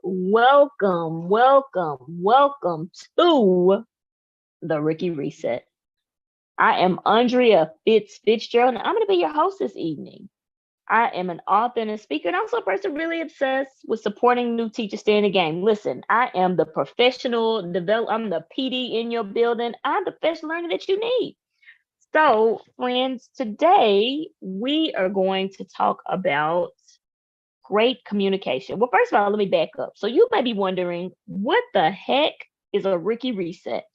Welcome to the Ricky Reset. I am Andrea Fitzgerald, and I'm going to be your host this evening. I am an author and a speaker, and also a person really obsessed with supporting new teachers stay in the game. Listen, I am the professional develop. I'm the PD in your building. I'm the professional learner that you need. So, friends, today we are going to talk about great communication. Well, first of all, let me back up. So you may be wondering, what the heck is a Ricky reset?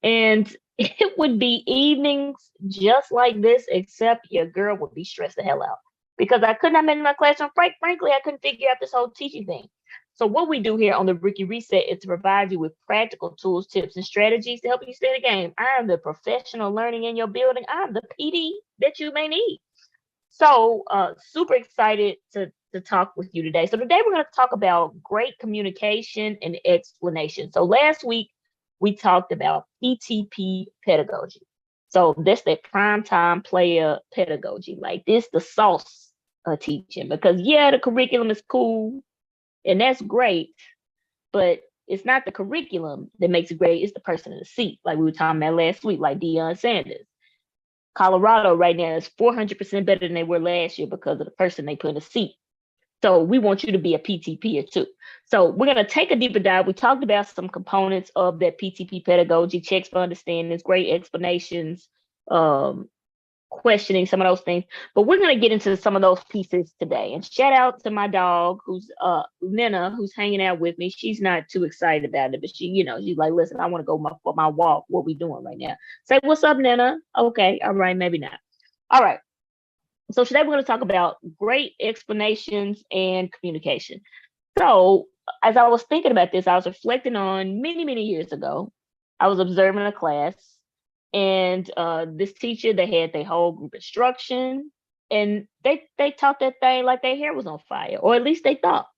And it would be evenings just like this, except your girl would be stressed the hell out because I could not make my classroom. Frankly, I couldn't figure out this whole teaching thing. So what we do here on the Ricky Reset is to provide you with practical tools, tips, and strategies to help you stay in the game. I am the professional learning in your building. I'm the PD that you may need. So, super excited to talk with you today. So today we're going to talk about great communication and explanation. So last week we talked about PTP pedagogy. So that's that prime time player pedagogy. Like this, the sauce teaching. Because yeah, the curriculum is cool and that's great, but it's not the curriculum that makes it great. It's the person in the seat, like we were talking about last week, like Deion Sanders. Colorado right now is 400% better than they were last year because of the person they put in the seat. So we want you to be a PTP too. So we're going to take a deeper dive. We talked about some components of that PTP pedagogy, checks for understandings, great explanations, um, questioning some of those things. But we're going to get into some of those pieces today. And shout out to my dog, who's Nina, who's hanging out with me. She's not too excited about it, but she's like, listen, I want to go for my walk. What we doing right now? Say, what's up, Nina? Okay, all right, maybe not. All right. So today we're going to talk about great explanations and communication. So as I was thinking about this, I was reflecting on many years ago. I was observing a class, and this teacher, they had their whole group instruction, and they taught that thing like their hair was on fire, or at least they thought.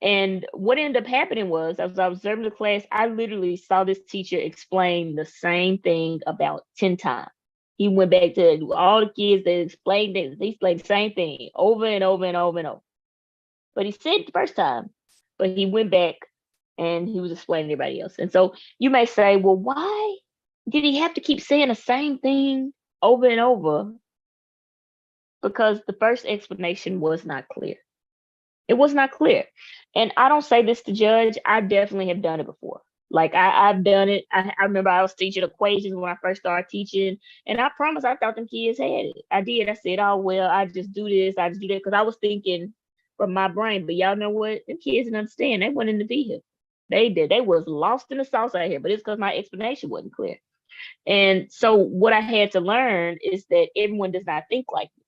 And what ended up happening was, as I was observing the class, I literally saw this teacher explain the same thing about 10 times. He went back to all the kids that explained it. He explained the same thing over and over and over and over. But he said it the first time, but he went back and he was explaining to everybody else. And so you may say, well, why did he have to keep saying the same thing over and over? Because the first explanation was not clear. It was not clear. And I don't say this to judge. I definitely have done it before. Like I've done it. I remember I was teaching equations when I first started teaching, and I promise I thought them kids had it. I did. I said, oh well, I just do this, I just do that, because I was thinking from my brain. But y'all know what? Them kids didn't understand. They went in the vehicle. They did. They was lost in the sauce out here. But it's because my explanation wasn't clear. And so what I had to learn is that everyone does not think like me.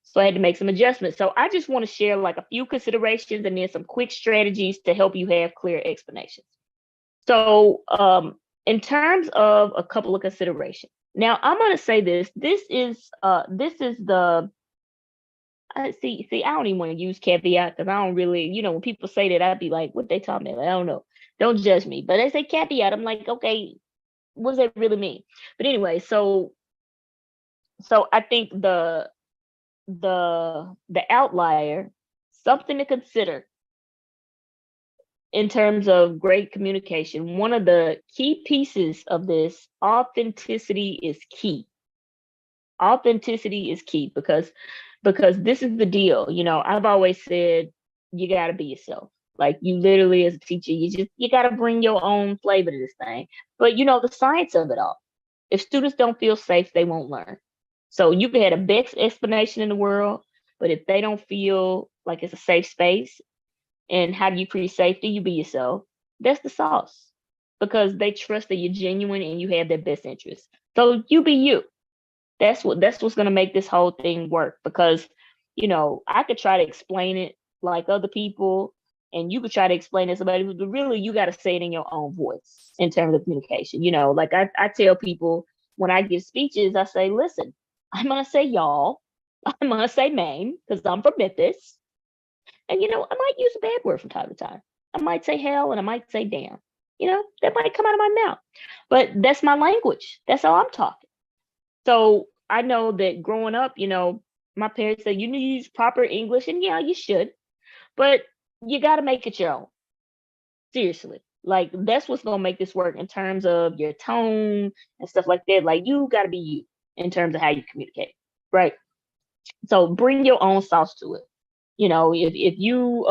So I had to make some adjustments. So I just want to share like a few considerations and then some quick strategies to help you have clear explanations. So in terms of a couple of considerations. Now I'm going to say this. This is the see, I don't even want to use caveat because I don't really, when people say that, I'd be like, what they talking about? I don't know. Don't judge me. But they say caveat. I'm like, okay, what does that really mean? But anyway, so I think the outlier, something to consider in terms of great communication. One of the key pieces of this, authenticity is key. Authenticity is key because this is the deal. I've always said you got to be yourself. Like you literally as a teacher, you got to bring your own flavor to this thing. But the science of it all. If students don't feel safe, they won't learn. So you can have the best explanation in the world, but if they don't feel like it's a safe space, and how do you create safety? You be yourself. That's the sauce, because they trust that you're genuine and you have their best interest. So you be you. That's what's gonna make this whole thing work. Because I could try to explain it like other people, and you could try to explain it to somebody, but really you got to say it in your own voice in terms of communication. Like I tell people when I give speeches, I say, listen, I'm gonna say y'all, I'm gonna say Maine because I'm from Memphis, and I might use a bad word from time to time. I might say hell and I might say damn. That might come out of my mouth. But that's my language. That's how I'm talking. So I know that growing up, my parents said you need to use proper English, and yeah, you should. But you got to make it your own. Seriously. Like that's what's gonna make this work in terms of your tone and stuff like that. Like you gotta be you in terms of how you communicate. Right. So bring your own sauce to it. If you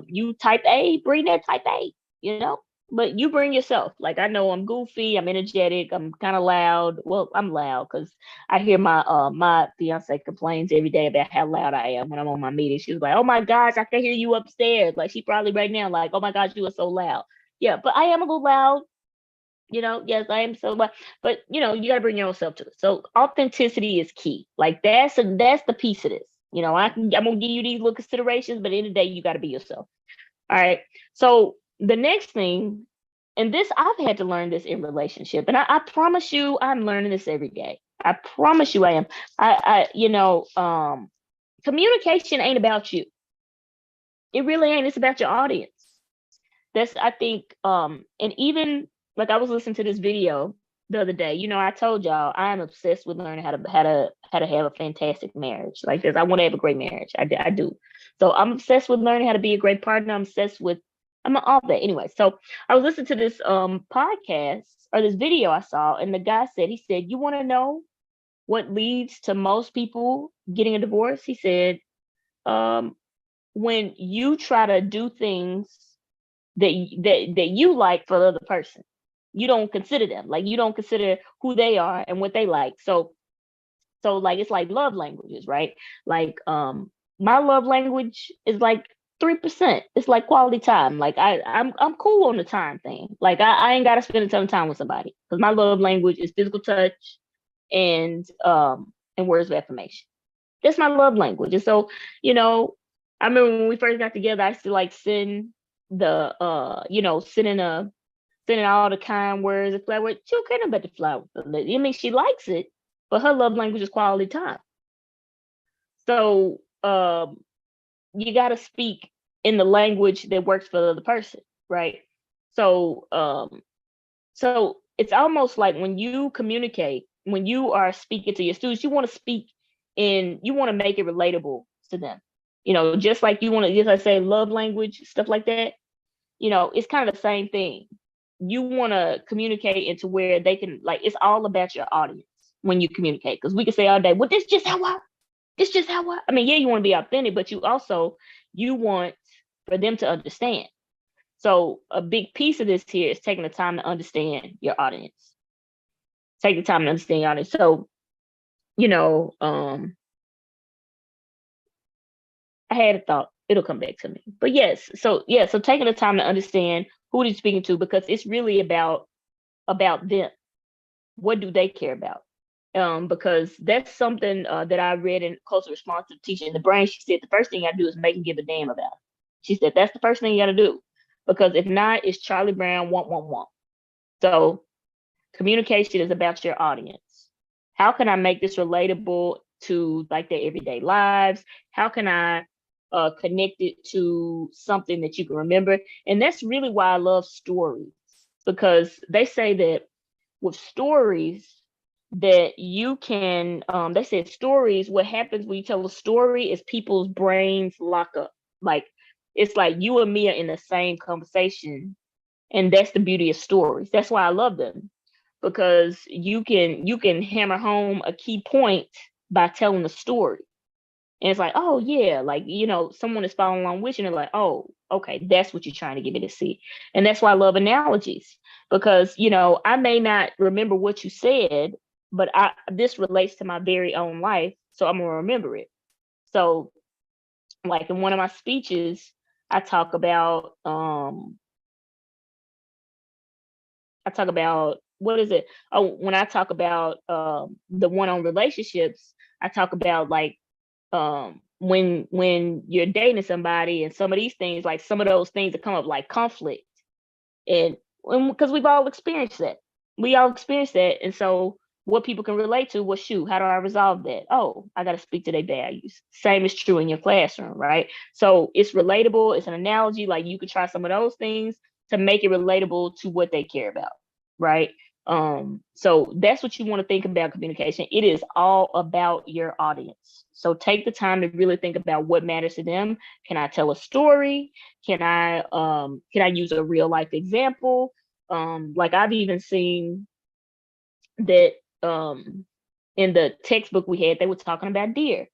you type A, bring that type A, you know? But you bring yourself. Like I know I'm goofy, I'm energetic, I'm kind of loud. Well, I'm loud because I hear my fiance complains every day about how loud I am when I'm on my meeting. She's like, "Oh my gosh, I can hear you upstairs." Like she probably right now, like, "Oh my gosh, you are so loud." Yeah, but I am a little loud. Yes, I am so but you gotta bring your own self to it. So authenticity is key. Like that's the piece of this. I'm gonna give you these little considerations, but at the end of the day, you gotta be yourself. All right. So the next thing, and this I've had to learn this in relationship, and I promise you I'm learning this every day. I promise you I am. Communication ain't about you. It really ain't. It's about your audience. That's I think and even like I was listening to this video the other day. I told y'all I'm obsessed with learning how to have a fantastic marriage. Like this, I want to have a great marriage. I do. So I'm obsessed with learning how to be a great partner. I'm obsessed with I'm all that anyway. So I was listening to this podcast or this video I saw, and the guy said you want to know what leads to most people getting a divorce? He said um when you try to do things that you like for the other person. You don't consider them. Like you don't consider who they are and what they like. So like it's like love languages, right? Like my love language is like 3%. It's like quality time. Like I'm cool on the time thing. Like I ain't gotta spend a ton of time with somebody. Because my love language is physical touch and words of affirmation. That's my love language. And so, you know, I remember when we first got together, I used to like send the sending all the kind words of flower. She don't care about the flower. I mean, she likes it, but her love language is quality time. So you got to speak in the language that works for the other person, right? So so it's almost like when you communicate, when you are speaking to your students, you want to speak you want to make it relatable to them. Just like you want to, just I say, love language, stuff like that. It's kind of the same thing. You want to communicate into where they can, like, it's all about your audience when you communicate. Because we can say all day, well, I mean, yeah, you want to be authentic, but you want for them to understand. So a big piece of this here is taking the time to understand your audience. Take the time to understand your audience. So, you know, um, I had a thought. It'll come back to me. But yes, so taking the time to understand who they're speaking to, because it's really about them. What do they care about? Because that's something that I read in Cultural Responsive Teaching the Brain. She said the first thing you gotta do is make them give a damn about it. She said that's the first thing you gotta do. Because if not, it's Charlie Brown, want. So communication is about your audience. How can I make this relatable to like their everyday lives? How can I connect it to something that you can remember? And that's really why I love stories, because they say that with stories that you can they said stories, what happens when you tell a story is people's brains lock up. Like it's like you and me are in the same conversation, and that's the beauty of stories. That's why I love them, because you can hammer home a key point by telling a story. And it's like, oh yeah, like someone is following along with you, and they're like, oh, okay, that's what you're trying to get me to see. And that's why I love analogies, because I may not remember what you said, but this relates to my very own life, so I'm gonna remember it. So, like in one of my speeches, I talk about what is it? Oh, when I talk about the one on relationships, I talk about like when you're dating somebody, and some of these things, like some of those things that come up like conflict, and because we all experienced that. And so what people can relate to was, shoot, how do I resolve that? Oh, I got to speak to their values. Same is true in your classroom, right? So it's relatable, it's an analogy. Like you could try some of those things to make it relatable to what they care about, right? So that's what you want to think about communication. It is all about your audience. So take the time to really think about what matters to them. Can I tell a story? Can I use a real life example? Like I've even seen that in the textbook we had, they were talking about deer.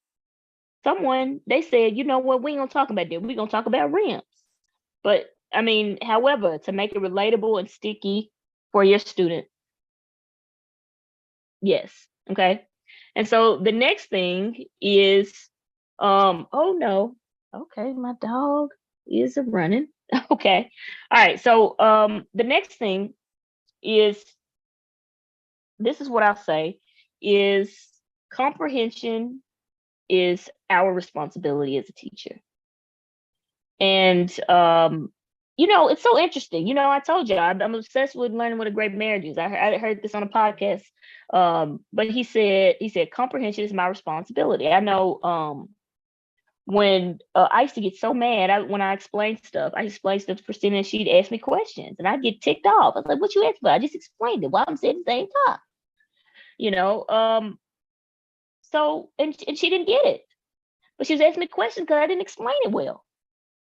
They said, you know what, we ain't gonna talk about deer, we're gonna talk about rims. But I mean, however, to make it relatable and sticky for your student, yes. Okay. And so the next thing is, oh no, okay, my dog is running. Okay. All right. So the next thing is, this is what I'll say, is comprehension is our responsibility as a teacher. And it's so interesting. I told you I'm obsessed with learning what a great marriage is. I heard this on a podcast. But he said comprehension is my responsibility. I know when I used to get so mad when I explained stuff. I explained stuff to Christina and she'd ask me questions and I'd get ticked off. I was like, what you asked for? I just explained it while I'm saying the same time. You know, so and she didn't get it. But she was asking me questions because I didn't explain it well.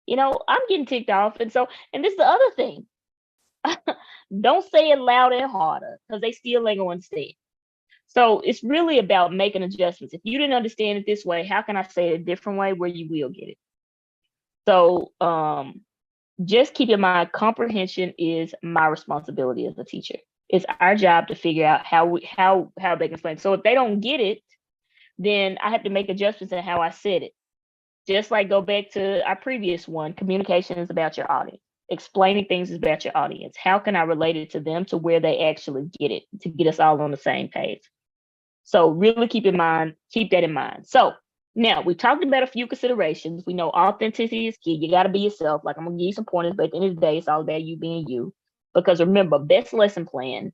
I'm getting ticked off. And this is the other thing. Don't say it louder and harder because they still ain't going to understand. So it's really about making adjustments. If you didn't understand it this way, how can I say it a different way where you will get it? So just keep in mind, comprehension is my responsibility as a teacher. It's our job to figure out how they can explain. So if they don't get it, then I have to make adjustments in how I said it. Just like go back to our previous one, communication is about your audience. Explaining things is about your audience. How can I relate it to them to where they actually get it, to get us all on the same page? So really keep that in mind. So now we talked about a few considerations. We know authenticity is key. You got to be yourself. Like I'm going to give you some pointers, but at the end of the day, it's all about you being you. Because remember, best lesson plan,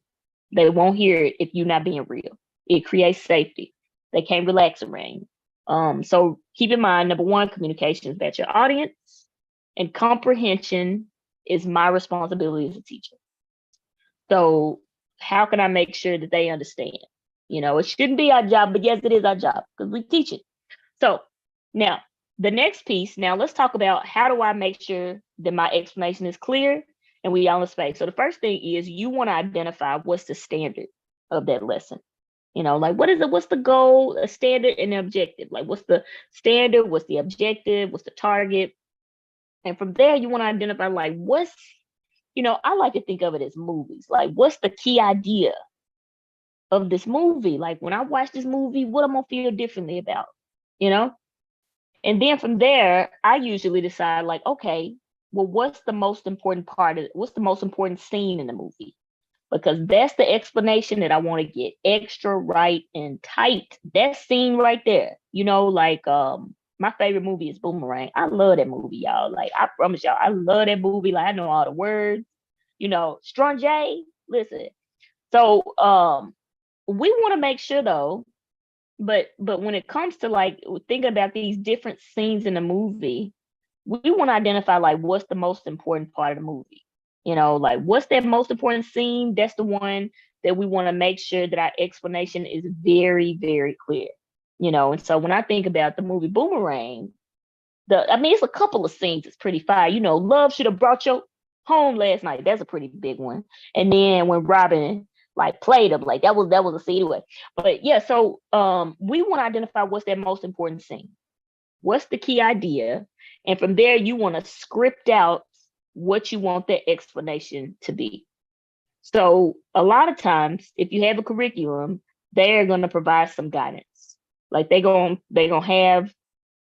they won't hear it if you're not being real. It creates safety. They can't relax around you. So keep in mind, number one, communication is about your audience, and comprehension is my responsibility as a teacher. So how can I make sure that they understand? It shouldn't be our job, but yes, it is our job because we teach it. So now the next piece, now let's talk about how do I make sure that my explanation is clear and we all in space. So the first thing is you want to identify what's the standard of that lesson. Like what is it? What's the goal, a standard, and an objective? Like what's the standard? What's the objective? What's the target? And from there, you want to identify like what's, I like to think of it as movies. Like what's the key idea of this movie? Like when I watch this movie, what am I gonna feel differently about? And then from there, I usually decide like, okay, well, what's the most important what's the most important scene in the movie? Because that's the explanation that I want to get extra right and tight. That scene right there, like my favorite movie is Boomerang. I love that movie, y'all. Like I promise y'all, I love that movie. Like I know all the words. Strong J. Listen. So we want to make sure though, but when it comes to like thinking about these different scenes in the movie, we want to identify like what's the most important part of the movie. Like what's that most important scene? That's the one that we want to make sure that our explanation is very, very clear. And so when I think about the movie Boomerang, it's a couple of scenes. It's pretty fire. Love should have brought you home last night. That's a pretty big one. And then when Robin like played him, like that was a scene anyway. But yeah, so we want to identify what's that most important scene. What's the key idea? And from there, you want to script out what you want that explanation to be. So a lot of times, if you have a curriculum, they're going to provide some guidance. Like they're going to have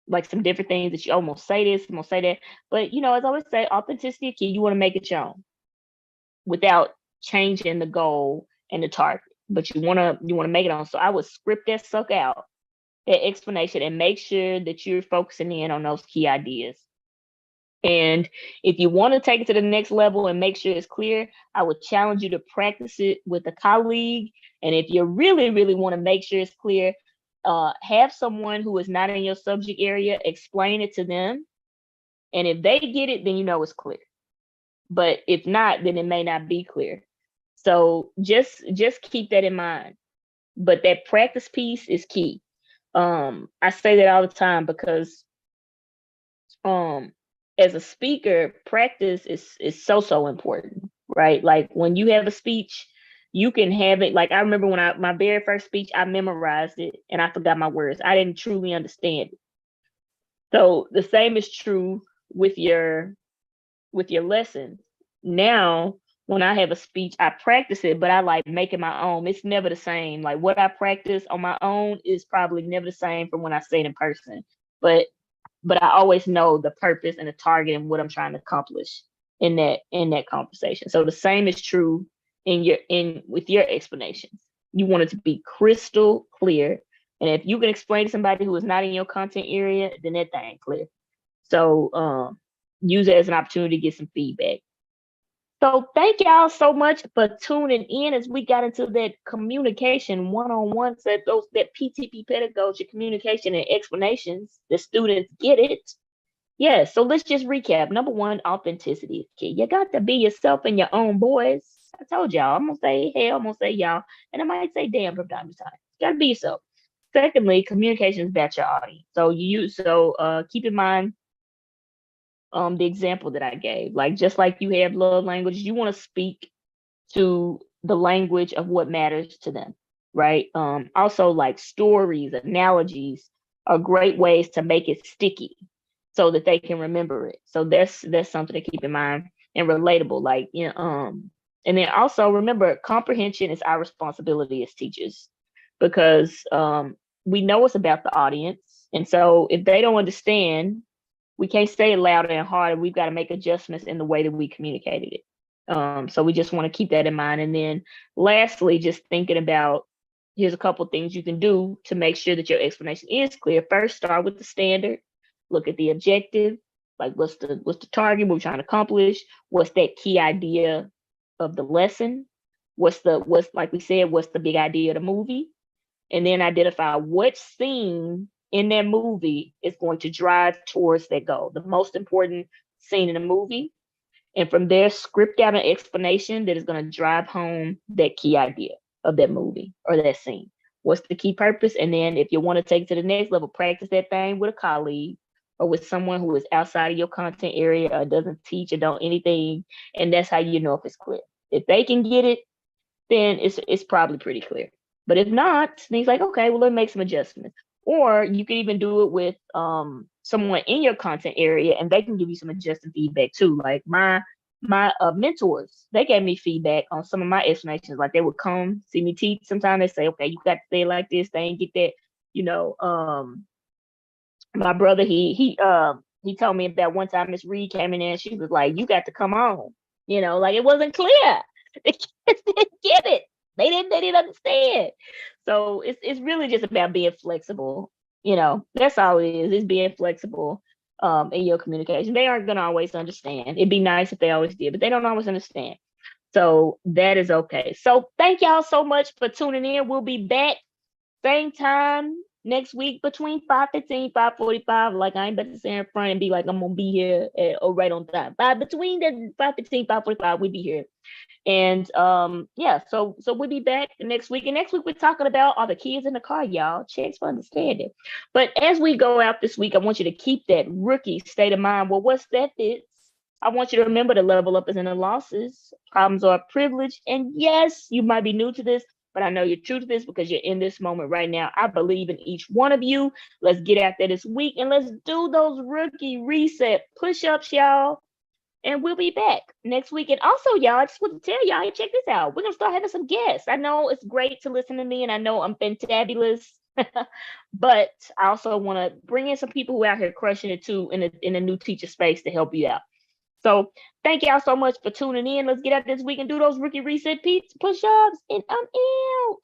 like some different things that you almost say this, almost say that. But as I always say, authenticity is key. You want to make it your own without changing the goal and the target. But you want to make it on. So I would script that suck out, that explanation, and make sure that you're focusing in on those key ideas. And if you want to take it to the next level and make sure it's clear, I would challenge you to practice it with a colleague. And if you really, really want to make sure it's clear, have someone who is not in your subject area explain it to them. And if they get it, then it's clear. But if not, then it may not be clear. So just keep that in mind. But that practice piece is key. I say that all the time because um as a speaker, practice is so important, right? Like when you have a speech, you can have it. Like I remember when I my very first speech, I memorized it and I forgot my words. I didn't truly understand it. So the same is true with your lessons. Now, when I have a speech, I practice it, but I like making my own. It's never the same. Like what I practice on my own is probably never the same from when I say it in person. But I always know the purpose and the target and what I'm trying to accomplish in that conversation. So the same is true in with your explanations. You want it to be crystal clear. And if you can explain to somebody who is not in your content area, then that thing clear. So use it as an opportunity to get some feedback. So thank y'all so much for tuning in as we got into that communication one-on-one, so that PTP pedagogy, communication and explanations. The students get it. Yeah, so let's just recap. Number one, authenticity is key. You got to be yourself in your own voice. I told y'all, I'm gonna say hell, I'm gonna say y'all, and I might say damn from time to time. You gotta be yourself. Secondly, communication is about your audience. So keep in mind the example that I gave. Like just like you have love language, you want to speak to the language of what matters to them, right? Also like stories, analogies are great ways to make it sticky so that they can remember it. So that's something to keep in mind and relatable. Like, and then also remember comprehension is our responsibility as teachers because we know it's about the audience. And so if they don't understand, we can't say it louder and harder. We've got to make adjustments in the way that we communicated it. So we just want to keep that in mind. And then lastly, just thinking about here's a couple things you can do to make sure that your explanation is clear. First, start with the standard, look at the objective, like what's the target we're trying to accomplish, what's that key idea of the lesson, what's like we said, what's the big idea of the movie, and then identify what scene in that movie is going to drive towards that goal, the most important scene in the movie. And from there, script out an explanation that is going to drive home that key idea of that movie or that scene. What's the key purpose? And then if you want to take it to the next level, practice that thing with a colleague or with someone who is outside of your content area or doesn't teach or don't anything. And that's how you know if it's clear. If they can get it, then it's probably pretty clear. But if not, then he's like, okay, well, let's make some adjustments. Or you can even do it with someone in your content area and they can give you some adjusting feedback too. Like my mentors, they gave me feedback on some of my explanations. Like they would come see me teach. Sometimes they say, okay, you got to say it like this, they ain't get that, you know. My brother, he told me about one time Miss Reed came in there and she was like, you got to come on. Like it wasn't clear. They just didn't get it. They didn't understand. So it's really just about being flexible. That's all it is. It's being flexible in your communication. They aren't gonna always understand. It'd be nice if they always did, but they don't always understand. So that is okay. So thank y'all so much for tuning in. We'll be back same time next week between 5:15, 5:45. Like I ain't about to sit in front and be like I'm gonna be here right on time. But between the 5:15, 5:45, we'll be here. And yeah, so we'll be back next week. And next week we're talking about are the kids in the car, y'all. Checks for understanding. But as we go out this week, I want you to keep that rookie state of mind. Well, what's that? I want you to remember to level up is in the losses. Problems are a privilege. And yes, you might be new to this, but I know you're true to this because you're in this moment right now. I believe in each one of you. Let's get out there this week and let's do those rookie reset push-ups, y'all. And we'll be back next week. And also, y'all, I just want to tell y'all, hey, check this out. We're going to start having some guests. I know it's great to listen to me, and I know I'm fantabulous. But I also want to bring in some people who are out here crushing it, too, in a new teacher space to help you out. So thank y'all so much for tuning in. Let's get out this week and do those rookie reset push-ups. And I'm out.